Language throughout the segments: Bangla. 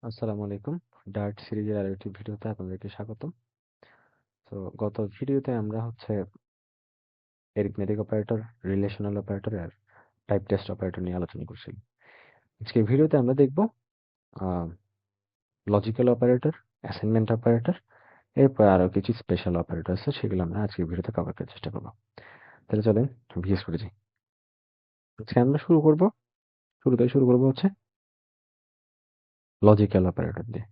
আসসালামু আলাইকুম। ডার্ট সিরিজের আরেকটি ভিডিওতে আপনাদেরকে স্বাগতম। তো গত ভিডিওতে আমরা এরিথমেটিক অপারেটর, রিলেশনাল অপারেটর আর টাইপ টেস্ট অপারেটর নিয়ে আলোচনা করছিলাম। আজকের ভিডিওতে আমরা দেখব লজিক্যাল অপারেটর, অ্যাসাইনমেন্ট অপারেটর, এরপর আরো কিছু স্পেশাল অপারেটর আছে, সেগুলো আমরা আজকের ভিডিওতে কভার করার চেষ্টা করব। তাহলে চলেন ভিএস করে যাই। আজকে আমরা শুরু করবো হচ্ছে লজিক্যাল অপারেটর দিয়ে।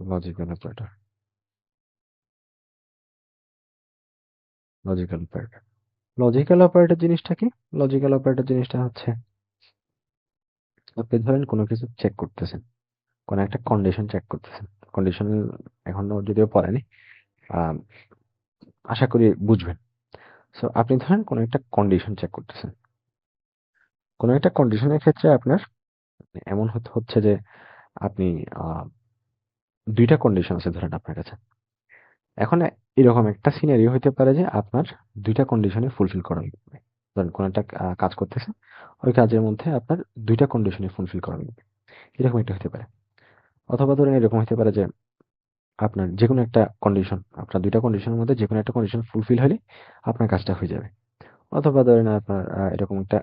Logical operator, logical operator. Logical operator জিনিসটা কি? লজিক্যাল অপারেটর জিনিসটা হচ্ছে, আপনি ধরেন কোনো কিছু চেক করতেছেন, কোনো একটা কন্ডিশন চেক করতেছেন। কন্ডিশন এখনো যদিও পড়েনি, আহ, আশা করি বুঝবেন। সো আপনি ধরেন কোনো একটা কন্ডিশন চেক করতেছেন। কোনো একটা কন্ডিশনের ক্ষেত্রে আপনার এমন হচ্ছে যে আপনি আহ, দুইটা কন্ডিশন আছে ধরেন আপনার কাছে। এখন এরকম একটা সিনারিও হতে পারে যে আপনার দুইটা কন্ডিশনে ফুলফিল করা লাগবে। ধরেন কোনো একটা কাজ করতেছেন, ওই কাজের মধ্যে আপনার দুইটা কন্ডিশনে ফুলফিল করা লাগবে, এরকম একটা হতে পারে। অথবা ধরেন এরকম হতে পারে যে আপনার যেকোনো একটা কন্ডিশন, আপনার দুইটা কন্ডিশনের মধ্যে যেকোনো একটা কন্ডিশন ফুলফিল হলে আপনার কাজটা হয়ে যাবে। অথবা ধরেন আপনার এরকম একটা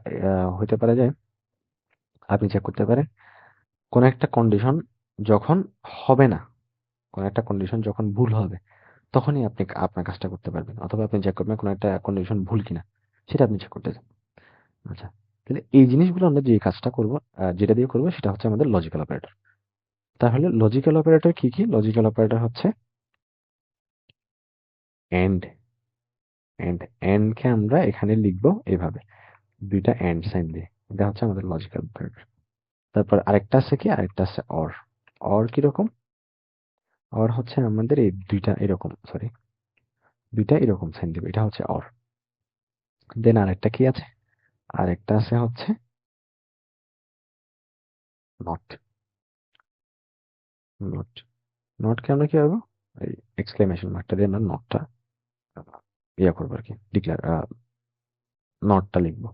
হইতে পারে যে আপনি চেক করতে পারেন কোন একটা কন্ডিশন যখন হবে না, কোন একটা কন্ডিশন যখন ভুল হবে, তখনই আপনি আপনার কাজটা করতে পারবেন। অথবা আপনি চেক করবেন কোন একটা কন্ডিশন ভুল কিনা, সেটা আপনি চেক করতে চান। আচ্ছা, তাহলে এই জিনিসগুলো আমরা যে কাজটা করব, যেটা দিয়ে করবো সেটা হচ্ছে আমাদের লজিক্যাল অপারেটর। তাহলে লজিক্যাল অপারেটর কি কি? লজিক্যাল অপারেটর হচ্ছে এন্ড। এন্ডকে আমরা এখানে লিখবো এভাবে, দুইটা এন্ড সাইন দিয়ে। এটা হচ্ছে আমাদের লজিক্যাল অপারেটর। তারপর আরেকটা আছে কি? আরেকটা আছে অর। অর কিরকম? অর হচ্ছে আমাদের এই দুইটা এরকম, সরি, দুইটা এরকম সাইন দিবে, এটা হচ্ছে অর। দেন আরেকটা কি আছে? আরেকটা আছে হচ্ছে নট। নট, নটকে আমরা কি পাবো? এই এক্সক্লেমেশন মার্কটা দিয়ে আমরা নটটা ইয়ে করবো আর কি, ডিক্লেয়ার, নটটা লিখবো।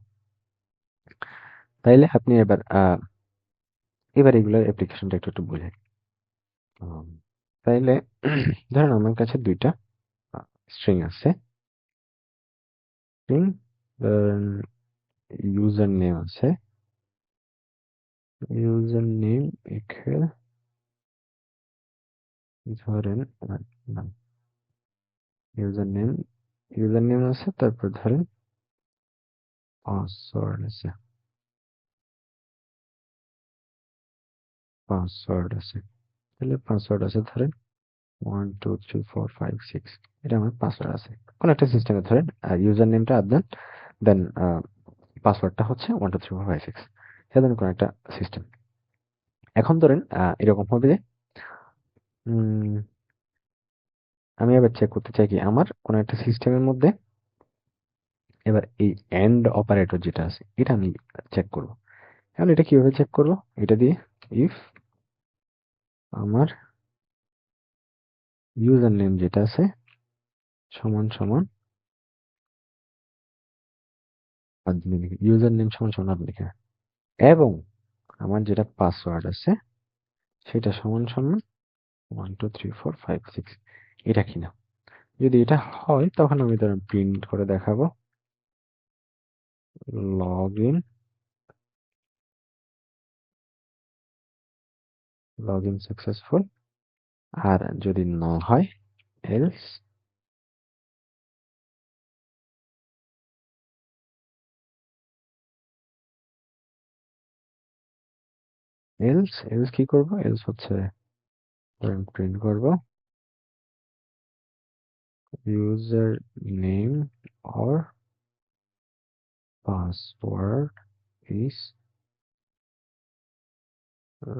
তাইলে আপনি এবার এগুলোর অ্যাপ্লিকেশনটা একটু একটু বুঝে। উম, তাইলে ধরেন আমার কাছে দুইটা স্ট্রিং আছে। স্ট্রিং, ইউজার নেম আছে, ইউজার নেম ইকুয়াল ধরেন ইউজার নেম আছে, তারপর ধরেন পাসওয়ার্ড আছে, পাসওয়ার্ড আছে। তাহলে পাসওয়ার্ড আছে ধরেন 1 2 3 4 5 6, এটা আমার পাসওয়ার্ড আছে কোন একটা সিস্টেমে। ধরেন ইউজার নেমটা আদনান, দেন পাসওয়ার্ডটা হচ্ছে 1 2 3 4 5 6, এটা ধরেন কোন একটা সিস্টেম। এখন ধরেন এরকম হবে যে উম, আমি এবার চেক করতে চাই কি আমার কোন একটা সিস্টেমের মধ্যে, এবার এই এন্ড অপারেটর যেটা আছে এটা আমি চেক করব। এখন এটা কিভাবে চেক করব? এটা দিয়ে ইফ আমার ইউজার নেম যেটা আছে সমান সমান admin, ইউজার নেম সমান সমান admin, এবং আমার যেটা পাসওয়ার্ড আছে সেটা সমান সমান 1 2 3 4 5 6, এটা কিনা। যদি এটা হয় তখন আমি ধরেন প্রিন্ট করে দেখাবো লগ ইন সাকসেসফুল। আর যদি না হয় এলস, এলস কি করব? এলস হচ্ছে ধরেন প্রিন্ট করব user name or password is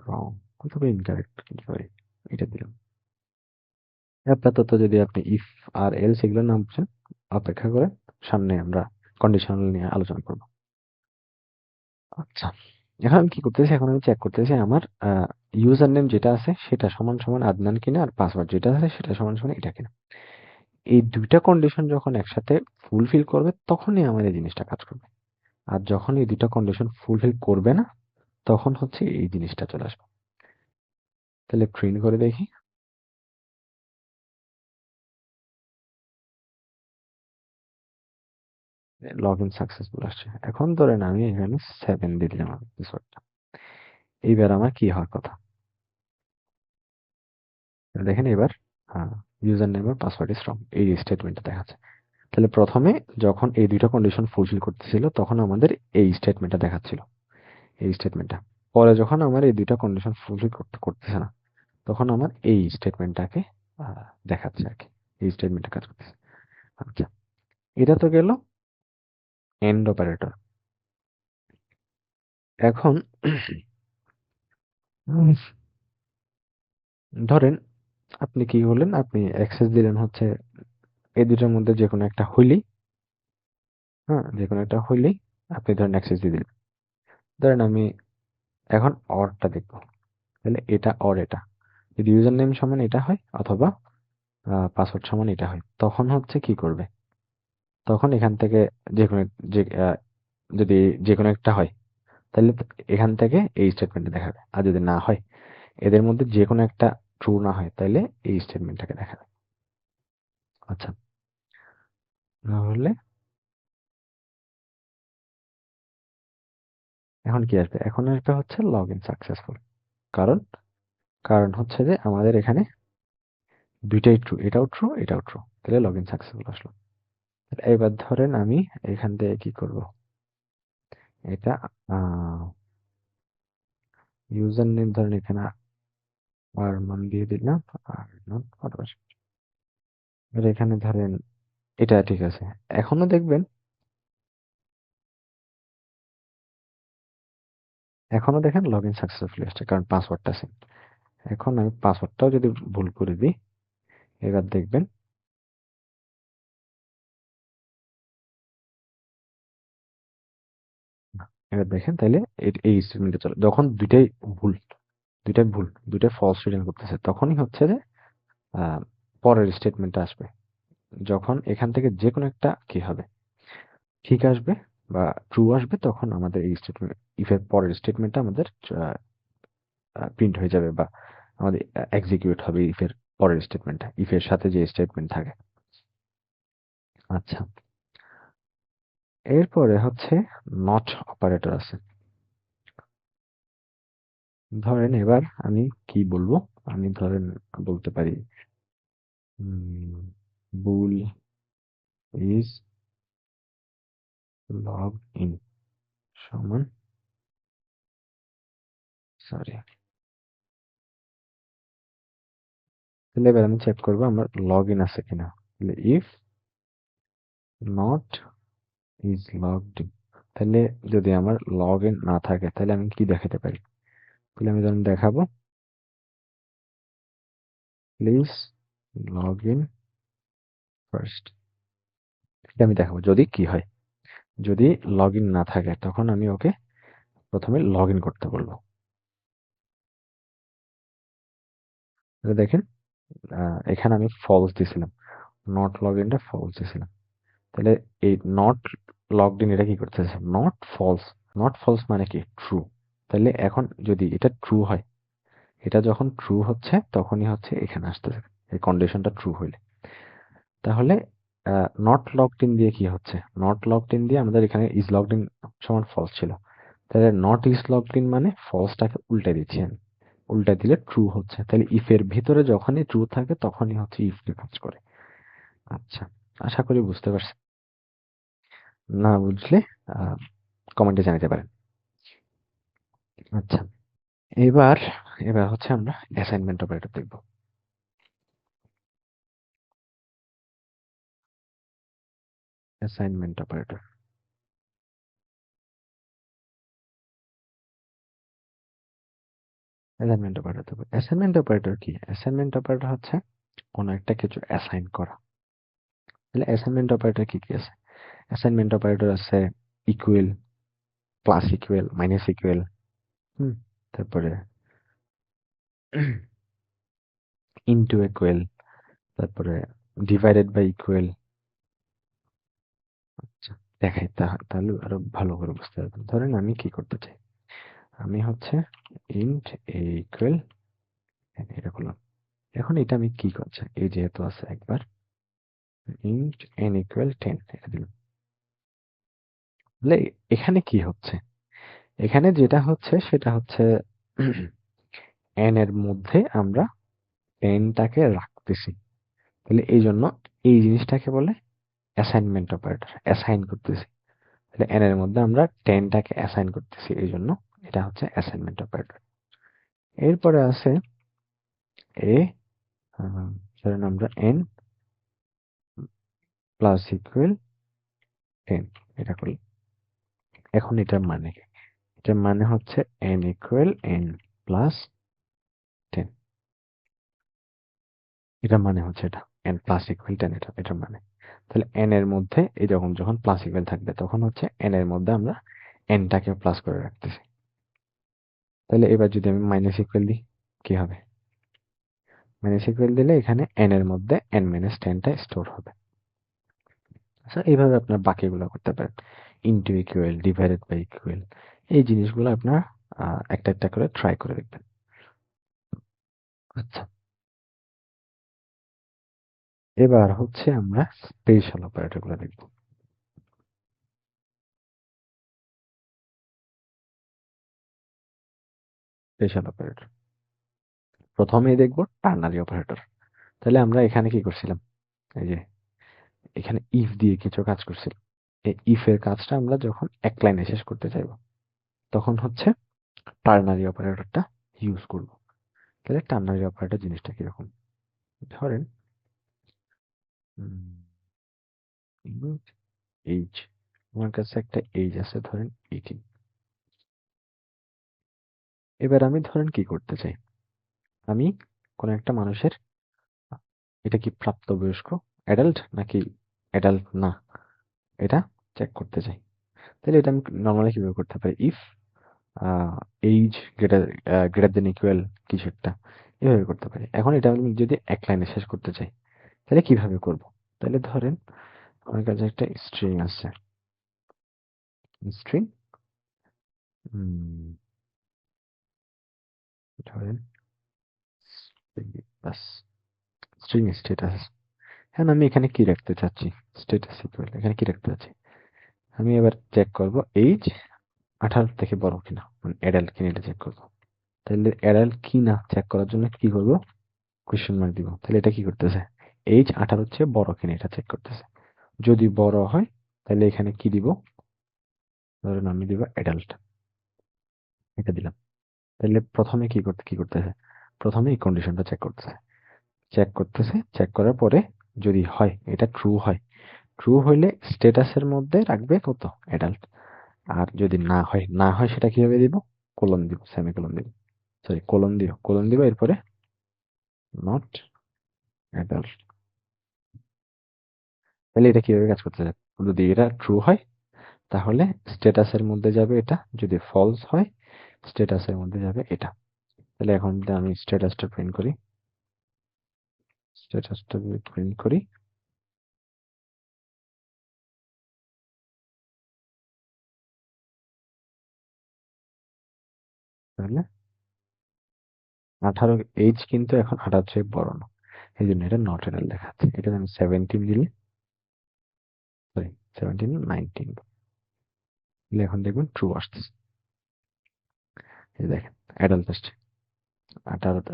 রং অথবা ইনকারেক্ট, সরি, এটা দিলাম। আপাতত যদি আপনি ইফ আর এলস এগুলো না বুঝেন, অপেক্ষা করে সামনে আমরা কন্ডিশনাল নিয়ে আলোচনা করব। আচ্ছা, এখন আমি কি করতেছি? এখন আমি চেক করতেছি আমার ইউজার নেম যেটা আছে সেটা সমান সমান আদনান কিনা, আর পাসওয়ার্ড যেটা আছে সেটা সমান সমান এটা কিনা। এই দুইটা কন্ডিশন যখন একসাথে ফুলফিল করবে তখনই আমার এই জিনিসটা কাজ করবে। আর যখন এই দুইটা কন্ডিশন ফুলফিল করবে না তখন হচ্ছে এই জিনিসটা চলে আসবে। তাহলে প্রিন্ট করে দেখি। লগ ইন সাকসেসফুল আসছে। এখন ধরেন আমি এখানে 7 দিয়ে দিলাম আমার পাসওয়ার্ডটা। এইবার আমার কি হওয়ার কথা দেখেন। এবার ইউজার নেম আর পাসওয়ার্ড ইজ রং, এই স্টেটমেন্টটা দেখাচ্ছে। তাহলে প্রথমে যখন এই দুইটা কন্ডিশন ফুলফিল করতেছিল তখন আমাদের এই স্টেটমেন্টটা দেখাচ্ছিল, এই স্টেটমেন্টটা। পরে যখন আমার এই দুইটা কন্ডিশন ফুলফিল করতেছে না তখন আমার এই স্টেটমেন্টটাকে দেখাচ্ছে আর কি, এই স্টেটমেন্টটা কাজ করতেছে। আচ্ছা, এটা তো গেল এন্ড অপারেটর। এখন ধরেন আপনি কি করলেন, আপনি অ্যাক্সেস দিলেন হচ্ছে এই দুটার মধ্যে যে কোনো একটা হইলেই, যে কোনো একটা হইলেই আপনি ধরেন অ্যাক্সেস দিয়ে দিলেন। ধরেন আমি এখন অরটা দেখব। তাহলে এটা অর এটা, যদি ইউজার নেম সমান এটা হয় অথবা পাসওয়ার্ড সমান এটা হয় তখন হচ্ছে কি করবে, তখন এখান থেকে যে কোনো যে যদি যে কোনো একটা হয় তাহলে এখান থেকে এই স্টেটমেন্টটা দেখাবে। আর যদি না হয়, এদের মধ্যে যে কোনো একটা ট্রু না হয় তাহলে এই স্টেটমেন্টটাকে দেখাবে। আচ্ছা, তাহলে এখন কি আসবে? এখন আসবে হচ্ছে লগ ইন সাকসেসফুল। কারণ কারণ হচ্ছে যে আমাদের এখানে দুইটাই ট্রু, এটাও ট্রু এটাও ট্রু, তাহলে লগ ইন সাকসেসফুল আসলো। এবার ধরেন আমি এখান থেকে কি করব, এটা ইউজার নেম ধরেন এখানে আর মান দিয়ে দিলাম, আর নট অথবা এখানে ধরেন এটা ঠিক আছে। এখনো দেখবেন, এখনো দেখেন লগ ইন সাকসেসফুল আসছে কারণ পাসওয়ার্ডটা সেম। এখন আমি পাসওয়ার্ডটাও যদি ভুল করে দিই, এবার দেখবেন এবার দেখেন তাইলে এই স্টেটমেন্টে চলে যখন দুইটাই ফলস রিটার্ন করতেছে তখনই হচ্ছে যে আহ, পরের স্টেটমেন্টটা আসবে। যখন এখান থেকে যে কোনো একটা কি হবে, ঠিক আসবে বা ট্রু আসবে তখন আমাদের এই স্টেটমেন্ট ইফের পরের স্টেটমেন্টটা আমাদের প্রিন্ট হয়ে যাবে বা আমাদের এক্সিকিউট হবে ইফের পরের স্টেটমেন্টটা, ইফের সাথে যে স্টেটমেন্ট থাকে। আচ্ছা, এরপরে হচ্ছে নট অপারেটর আছে। ধরেন এবার আমি কি বলবো, আমি ধরেন বলতে পারি বুল ইজ লগ ইন সমান, সরি, তাহলে এবার আমি চেক করবো আমার লগ ইন আছে কিনা। তাহলে if not is logged in, তাহলে যদি আমার লগ ইন না থাকে তাহলে আমি কি দেখাতে পারি? তাহলে আমি ধরুন দেখাবো প্লিজ লগ ইন ফার্স্ট। এটা আমি দেখাবো যদি কি হয়, যদি লগ ইন না থাকে তখন আমি ওকে প্রথমে লগ ইন করতে বলবো। তাহলে দেখেন এখানে আমি ফলস দিছিলাম, নট লগ ইনটা ফলস দিছিলাম। তাহলে এই নট লগড ইন এটা কি করতেছে, নট ফলস। নট ফলস মানে কি ট্রু। তাহলে এখন যদি এটা ট্রু হয়, এটা যখন ট্রু হচ্ছে তখনই হচ্ছে এখানে আসতেছে এই কন্ডিশনটা ট্রু হইলে। তাহলে নট লগড ইন দিয়ে কি হচ্ছে, নট লগড ইন দিয়ে আমাদের এখানে ইজ লগড ইন সমান ফলস ছিল। তাহলে নট ইজ লগড ইন মানে ফলসটাকে উল্টে দিচ্ছি আমি, উল্টা দিলে ট্রু হচ্ছে। তাহলে ইফ এর ভিতরে যখনই ট্রু থাকে তখনই হচ্ছে ইফ কাজ করে। আচ্ছা, আশা করি বুঝতে পারছেন। না বুঝলে কমেন্টে জানাতে পারেন। আচ্ছা, এবার এবার হচ্ছে আমরা অ্যাসাইনমেন্ট অপারেটর দেখব। অ্যাসাইনমেন্ট অপারেটর, অ্যাসাইনমেন্ট অপারেটর দেখব। অ্যাসাইনমেন্ট অপারেটর কি? অ্যাসাইনমেন্ট অপারেটর হচ্ছে কোনো একটা কিছু অ্যাসাইন করা। তাহলে অ্যাসাইনমেন্ট অপারেটর কি কি আছে? অ্যাসাইনমেন্ট অপারেটর আছে equal, plus equal, minus equal, হুম, তারপরে ইনটু ইকুয়াল, তারপরে ডিভাইডেড বাই ইকুয়াল। আচ্ছা, দেখাই তাহলে আরো ভালো করে বুঝতে পারবেন। ধরেন আমি কি করতে চাই, আমি হচ্ছে ইন্ট এ ইকুয়াল এটা করলাম। এখন এটা আমি কি করছি, এই যেহেতু আছে একবার ইন্ট এন ইকুয়াল 10 এটা দিলাম। তাহলে এখানে কি হচ্ছে, এখানে যেটা হচ্ছে সেটা হচ্ছে এন এর মধ্যে আমরা টেনটাকে রাখতেছি। তাহলে এই জন্য এই জিনিসটাকে বলে অ্যাসাইনমেন্ট অপারেটর, অ্যাসাইন করতেছি। তাহলে এন এর মধ্যে আমরা টেনটাকে অ্যাসাইন করতেছি, এই জন্য এটা হচ্ছে অ্যাসাইনমেন্ট অপারেটর। এরপরে আছে এ, ধরেন আমরা এন প্লাস ইকুয়াল 10 এটা করি। এখন এটার মানে কি, এটার মানে হচ্ছে এন ইকুয়াল এন প্লাস 10, এটার মানে হচ্ছে এটা এন প্লাস ইকুয়াল 10, এটা এটার মানে। তাহলে এন এর মধ্যে এই যখন যখন প্লাস ইকুয়াল থাকবে তখন হচ্ছে এন এর মধ্যে আমরা এনটাকে প্লাস করে রাখতেছি। তাহলে এবার যদি আমি মাইনাস ইকুয়াল দিই কি হবে, মাইনাস ইকুয়াল দিলে এখানে এন এর মধ্যে এন মাইনাস 10টা স্টোর হবে। আচ্ছা, এইভাবে আপনার বাকিগুলো করতে পারেন, into equal, divided by equal, এই জিনিসগুলো আপনার একটা একটা করে ট্রাই করে দেখবেন। আচ্ছা, এবার হচ্ছে আমরা স্পেশাল অপারেটর গুলো দেখব। স্পেশাল অপারেটর প্রথমেই দেখব টার্নারি অপারেটর। তাহলে আমরা এখানে কি করছিলাম, এই যে এখানে ইফ দিয়ে কিছু কাজ করছিলাম। এই ইফ এর কাজটা আমরা যখন এক লাইনে শেষ করতে চাইবো তখন হচ্ছে টার্নারি অপারেটরটা ইউজ করব। তাহলে টার্নারি অপারেটর জিনিসটা কিরকম, ধরেন এইজ, আমার কাছে একটা এইজ আছে ধরেন 18। এবার আমি ধরেন কি করতে চাই, আমি কোন একটা মানুষের, এটা কি প্রাপ্তবয়স্ক অ্যাডাল্ট নাকি অ্যাডাল্ট না, এটা চেক করতে চাই। তাহলে এটা আমি নর্মালি কিভাবে করতে পারি, if age greater than equal কিছু একটা, এভাবে করতে পারি। এখন এটা আমি যদি এক লাইনে শেষ করতে চাই তাহলে কিভাবে করব, তাহলে ধরেন আমার কাছে একটা স্ট্রিং আছে, স্ট্রিং ধরেন বাস স্ট্রিং স্ট্যাটাস। এখন আমি এখানে কি রাখতে চাচ্ছি, স্ট্যাটাস ইকুয়াল, এখানে কি রাখতে চাচ্ছি, আমি এবার চেক করব এইজ 18 থেকে বড় কিনা, মানে অ্যাডাল্ট কিনা এটা চেক করব। তাহলে অ্যাডাল্ট কিনা চেক করার জন্য কি করব, কোয়েশ্চেন মার্ক দিব। তাহলে এটা কি করতেছে, এইজ 18 হচ্ছে বড় কিনা এটা চেক করতেছে। যদি বড় হয় তাহলে এখানে কি দিব, ধরেন আমি দিব অ্যাডাল্ট, এটা দিলাম। তাহলে প্রথমে কি করতেছে, প্রথমে এই কন্ডিশনটা চেক করতেছে, চেক করতেছে, চেক করার পরে যদি হয় এটা ট্রু হয়, ট্রু হইলে স্ট্যাটাসের মধ্যে রাখবে কত, অ্যাডাল্ট। আর যদি না হয় সেটা কিভাবে দিব, কোলন দিব, সেমিকোলন দিব, সরি কোলন দিব এরপরে নট অ্যাডাল্ট। তাহলে এটা কিভাবে কাজ করতেছে, যদি এটা ট্রু হয় তাহলে স্ট্যাটাসের মধ্যে যাবে এটা, যদি ফলস হয় স্ট্যাটাসের মধ্যে যাবে এটা। তাহলে এখন যদি আমি স্ট্যাটাসটা প্রিন্ট করি, তাহলে 18 এইজ কিন্তু এখন 18 চেয়ে বড় না, এই জন্য এটা নট এডাল দেখাচ্ছে। এটা আমি 17 দিলে, সরি 17 19 দিলে এখন দেখবেন ট্রু আসতেছে। এই দেখেন অ্যাডাল্ট আসছে, 18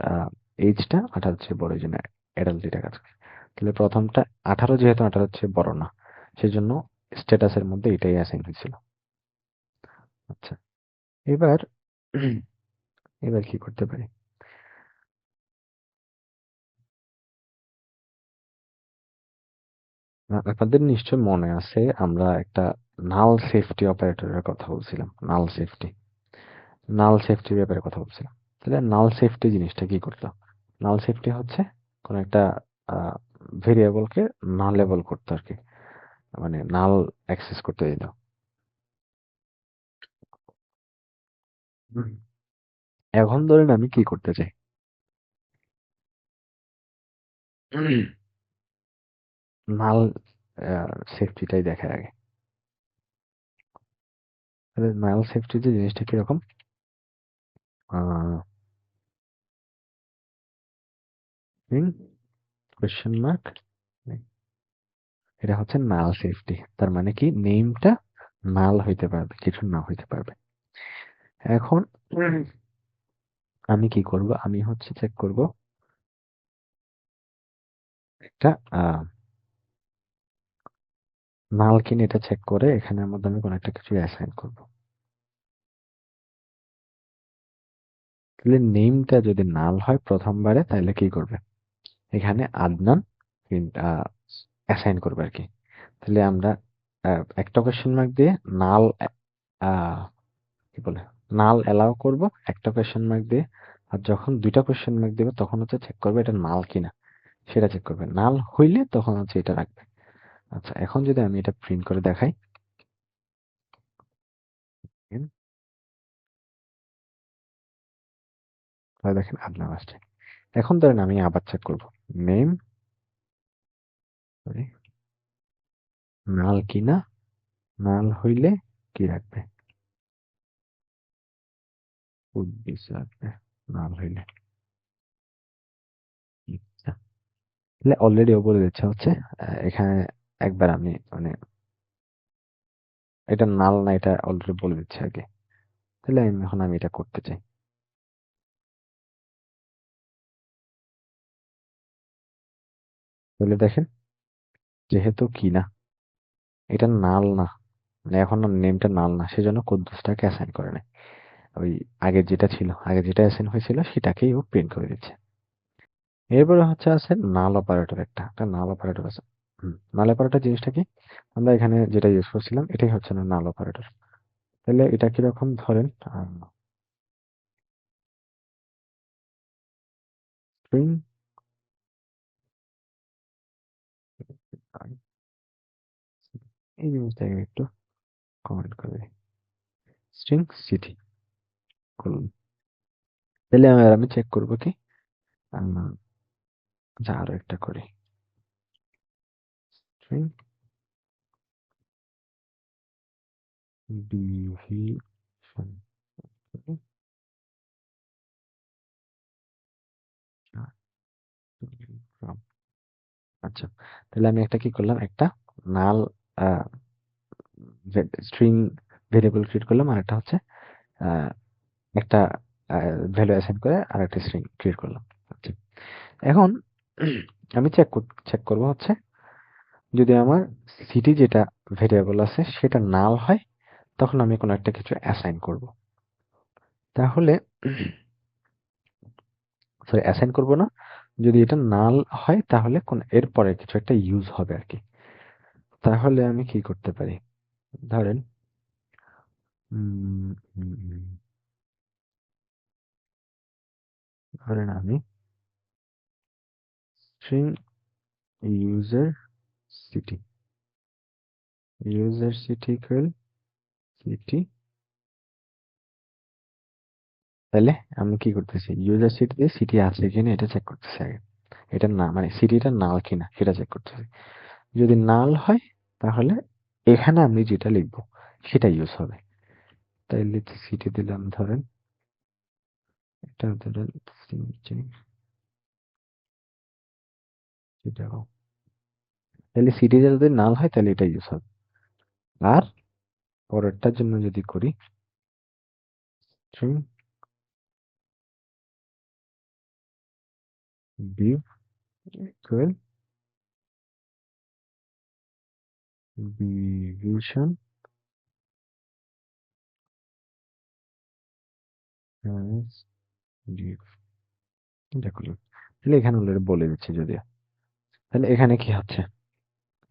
এইজটা 18 চেয়ে বড়, এই জন্য অ্যাডাল্ট এটা কাজ করে। তাহলে প্রথমটা 18 যেহেতু 18 চেয়ে বড় না সেজন্য স্ট্যাটাসের মধ্যে এটাই অ্যাসাইন হয়েছিল। আচ্ছা, এবার এবার কি করতে পারি, আপনাদের নিশ্চয় মনে আছে আমরা একটা নাল সেফটি অপারেটরের কথা বলছিলাম, নাল সেফটির ব্যাপারে কথা বলছিলাম। তাহলে নাল সেফটি জিনিসটা কি করতো, নাল সেফটি হচ্ছে কোন একটা ভেরিয়েবলকে নালেবল করতো আর কি, মানে নাল অ্যাক্সেস করতে দিত। হুম। এখন ধরেন আমি কি করতে চাই, নাল সেফটিটাই দেখায় আগে। তাহলে নাল সেফটি যে জিনিসটা কিরকম, কোয়েশ্চেন মার্ক, এটা হচ্ছে নাল সেফটি। তার মানে কি, নেমটা নাল হইতে পারবে, কিছু না হইতে পারবে। এখন আমি কি করব, আমি হচ্ছে চেক করব একটা নাল কিনা, এটা চেক করে এখানের মধ্যে আমি কোনো একটা কিছু অ্যাসাইন করব। তাহলে নেমটা যদি নাল হয় প্রথমবারে, তাহলে কি করবে, এখানে আদনান অ্যাসাইন করবে আর কি। তাহলে আমরা একটা কোয়েশ্চেন মার্ক দিয়ে নাল, কি বলে, নাল অ্যালাউ করব একটা কোয়েশ্চেন মার্ক দিয়ে। আর যখন দুইটা কোয়েশ্চেন মার্ক দেবে তখন হচ্ছে চেক করবে এটা নাল কিনা, সেটা চেক করবে। নাল হইলে তখন হচ্ছে এটা রাখবে। আচ্ছা, এখন যদি আমি এটা প্রিন্ট করে দেখাই, তাহলে দেখেন আদনান আসছে। এখন ধরেন আমি আবার চেক করব নেম, সরি, নাল কিনা। নাল হইলে কি রাখবে, উদ্ভিদ রাখবে নাল হইলে। আচ্ছা, তাহলে অলরেডি ও বলে দিচ্ছে হচ্ছে এখানে একবার আমি মানে এটা নাল না, এটা অলরেডি বলে দিচ্ছে আগে। তাহলে এখন আমি এটা করতে চাই। তাহলে দেখেন, যেহেতু কি না, এটা নাল না, মানে এখন নেমটা নাল না, সেজন্য কুদ্দুসটাকে অ্যাসাইন করে নাই। ওই আগে যেটা ছিল, আগে যেটা অ্যাসাইন হয়েছিল সেটাকেই ও প্রিন্ট করে দিচ্ছে। এরপরে হচ্ছে আছে নাল অপারেটর, একটা নাল অপারেটর আছে। নাল অপারেটর জিনিসটা কি, আমরা এখানে যেটা ইউজ করছিলাম এটাই হচ্ছে না নাল অপারেটর। তাহলে এটা কিরকম, ধরেন স্ট্রিং, এই জিনিসটাকে একটু কমেন্ট করে দিই, স্ট্রিং সিটি করুন। তাহলে আমি চেক করবো কি, আম, যা আরো একটা করি, স্ট্রিং ডিভিশন। আচ্ছা, তাহলে আমি একটা কি করলাম, একটা নাল স্ট্রিং ভেরিয়েবল ক্রিয়েট করলাম, আর একটা হচ্ছে আহ, একটা ভ্যালু অ্যাসাইন করে আর একটা স্ট্রিং ক্রিয়েট করলাম। আচ্ছা, এখন আমি চেক করব হচ্ছে যদি আমার সিটি যেটা ভেরিয়েবল আছে সেটা নাল হয়, তখন আমি কোনো একটা কিছু অ্যাসাইন করব। তাহলে সরি, অ্যাসাইন করব না, যদি এটা নাল হয় তাহলে কোন এরপরে কিছু একটা ইউজ হবে আর কি। তাহলে আমি কি করতে পারি, ধরেন উম, উম, উম, ধরেন আমি string user city, user city equal city. তাহলে আমি কি করতেছি, ইউজার সিটিতে সিটি আছে কিনা এটা চেক করতেছি আগে। এটা না, মানে সিটিটা নাল কিনা সেটা চেক করতেছি। যদি নাল হয় তাহলে এখানে আমি যেটা লিখবো সেটা ইউজ হবে। তাইলে সিটি দিলাম, ধরেন এটা ধরেন সেটাও। তাহলে সিটিটা যদি নাল হয় তাহলে এটা ইউজ হবে। আর পরেরটার জন্য যদি করি, string div equal division as div, এটা করলাম। তাহলে এখানে অলরেডি বলে দিচ্ছি যদিও। তাহলে এখানে কি হচ্ছে,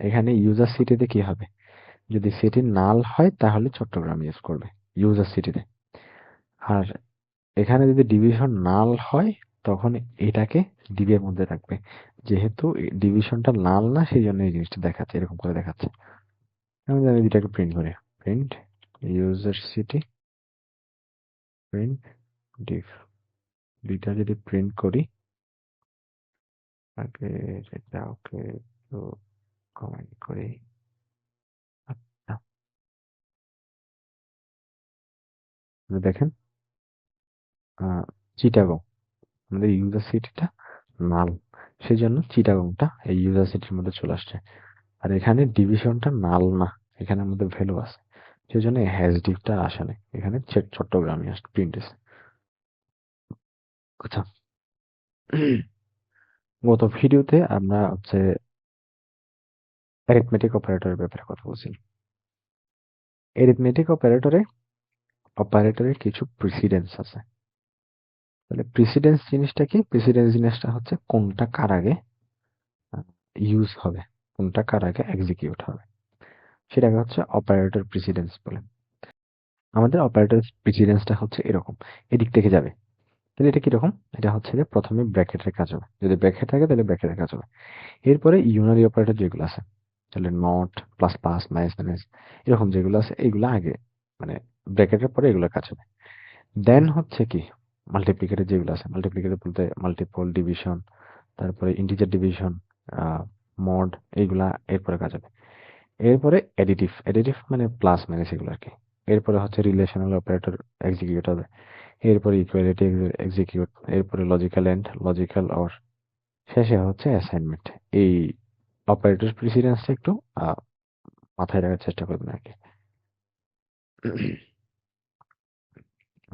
এখানে ইউজার সিটিতে কি হবে, যদি সিটি নাল হয় তাহলে চট্টগ্রাম ইউজ করবে ইউজার সিটিতে। আর এখানে যদি ডিভিশন নাল হয় তখন এটাকে ডিভি এর মধ্যে রাখবে। যেহেতু ডিভিশনটা নাল না, সেই জন্য এই জিনিসটা দেখাচ্ছে, এরকম করে দেখাচ্ছে। আমি আমি দুটাকে প্রিন্ট করি, print user city, print Depp. দুইটা যদি প্রিন্ট করি, আগে এটা ওকে, কমেন্ট করি। আচ্ছা, দেখেন চিটাগং আমাদের ইউজার সিটিটা নাল, সেই জন্য চিটাগংটা এই ইউজার সিটির মধ্যে চলে আসছে। আর এখানে ডিভিশনটা নাল না, এখানে আমাদের ভ্যালু আছে, সেই জন্য হ্যাশ ডিভটা আসে না, এখানে চট্টগ্রামই আসছে প্রিন্ট এসে। আচ্ছা, গত ভিডিওতে আমরা হচ্ছে অ্যারিথমেটিক অপারেটরের ব্যাপারে কথা বলছি। অ্যারিথমেটিক অপারেটরের কিছু প্রিসিডেন্স আছে। তাহলে প্রিসিডেন্স জিনিসটা কি? প্রিসিডেন্স জিনিসটা হচ্ছে কোনটা কার আগে ইউজ হবে, কোনটা কার আগে এক্সিকিউট হবে, সেটাকে হচ্ছে অপারেটর প্রিসিডেন্স বলে। আমাদের অপারেটর প্রিসিডেন্সটা হচ্ছে এরকম, এদিক থেকে যাবে। তাহলে এটা কিরকম? এটা হচ্ছে যে প্রথমে ব্র্যাকেটের কাজ হবে, যদি ব্র্যাকেট থাকে তাহলে ব্র্যাকেটের কাজ হবে। এরপরে ইউনারি অপারেটর যেগুলো আছে, তাহলে not, plus plus, minus minus, এরকম যেগুলো আছে এইগুলো আগে, মানে ব্র্যাকেটের পরে এগুলোর কাজ হবে। দেন হচ্ছে কি মাল্টিপ্লিকেটর যেগুলো আছে, মাল্টিপ্লিকেটর বলতে মাল্টিপল ডিভিশন, তারপরে ইন্টিজার ডিভিশন, মড, এইগুলা এরপরে কাজ হবে। এরপরে অ্যাডিটিভ মানে প্লাস মাইনাস এগুলো আর কি। এরপরে হচ্ছে রিলেশনাল অপারেটর এক্সিকিউট হবে। এরপরে ইকুয়ালিটি এক্সিকিউট, এরপরে লজিক্যাল এন্ড, লজিক্যাল অর, শেষে হচ্ছে অ্যাসাইনমেন্ট। এই অপারেটর প্রিসিডেন্সটা একটু আহ, মাথায় রাখার চেষ্টা করবেন আর কি।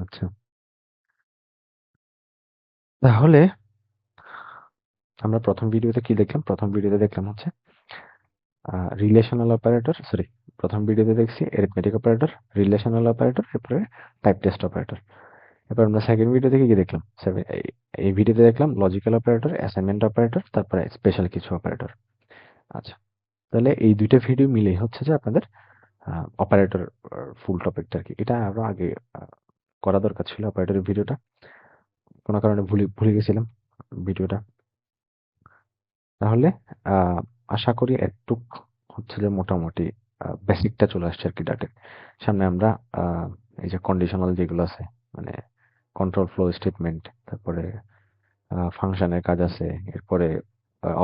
আচ্ছা, তাহলে আমরা প্রথম ভিডিওতে কি দেখলাম? প্রথম ভিডিওতে দেখলাম হচ্ছে রিলেশনাল অপারেটর, সরি, প্রথম ভিডিওতে দেখছি অ্যারিথমেটিক অপারেটর, রিলেশনাল অপারেটর, এরপরে টাইপ টেস্ট অপারেটর। এবার আমরা সেকেন্ড ভিডিও থেকে কি দেখলাম? এই ভিডিওতে দেখলাম লজিক্যাল অপারেটর, অ্যাসাইনমেন্ট অপারেটর, তারপরে স্পেশাল কিছু অপারেটর। আচ্ছা, তাহলে এই দুইটা ভিডিও মিলেই হচ্ছে যে আপনাদের অপারেটর ফুল টপিকটা আর কি। এটা আরো আগে করা দরকার ছিল অপারেটরের ভিডিওটা, কোনো কারণে ভুলে ভুলে গেছিলাম ভিডিওটা। তাহলে আহ, আশা করি একটুক হচ্ছে যে মোটামুটি বেসিকটা চলে আসছে আর কি ডাটের সামনে। আমরা এই যে কন্ডিশনাল যেগুলো আছে, মানে কন্ট্রোল ফ্লো স্টেটমেন্ট, তারপরে ফাংশনের কাজ আছে, এরপরে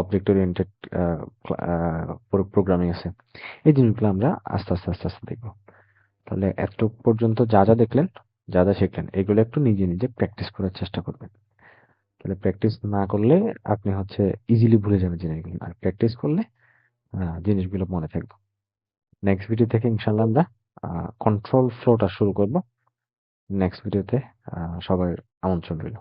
অবজেক্ট ওরিয়েন্টেড প্রোগ্রামিং আছে, এই জিনিসগুলো আমরা আস্তে আস্তে আস্তে আস্তে দেখবো। তাহলে এত পর্যন্ত যা যা দেখলেন, যা যা শিখলেন, এগুলো একটু নিজে নিজে প্র্যাকটিস করার চেষ্টা করবেন। তাহলে প্র্যাকটিস না করলে আপনি হচ্ছে ইজিলি ভুলে যাবেন জিনিসগুলো, আর প্র্যাকটিস করলে জিনিসগুলো মনে থাকবে। নেক্সট ভিডিও থেকে ইনশাল্লাহ আমরা কন্ট্রোল ফ্লোটা শুরু করব। নেক্সট ভিডিওতে সবার আমন্ত্রণ রইল।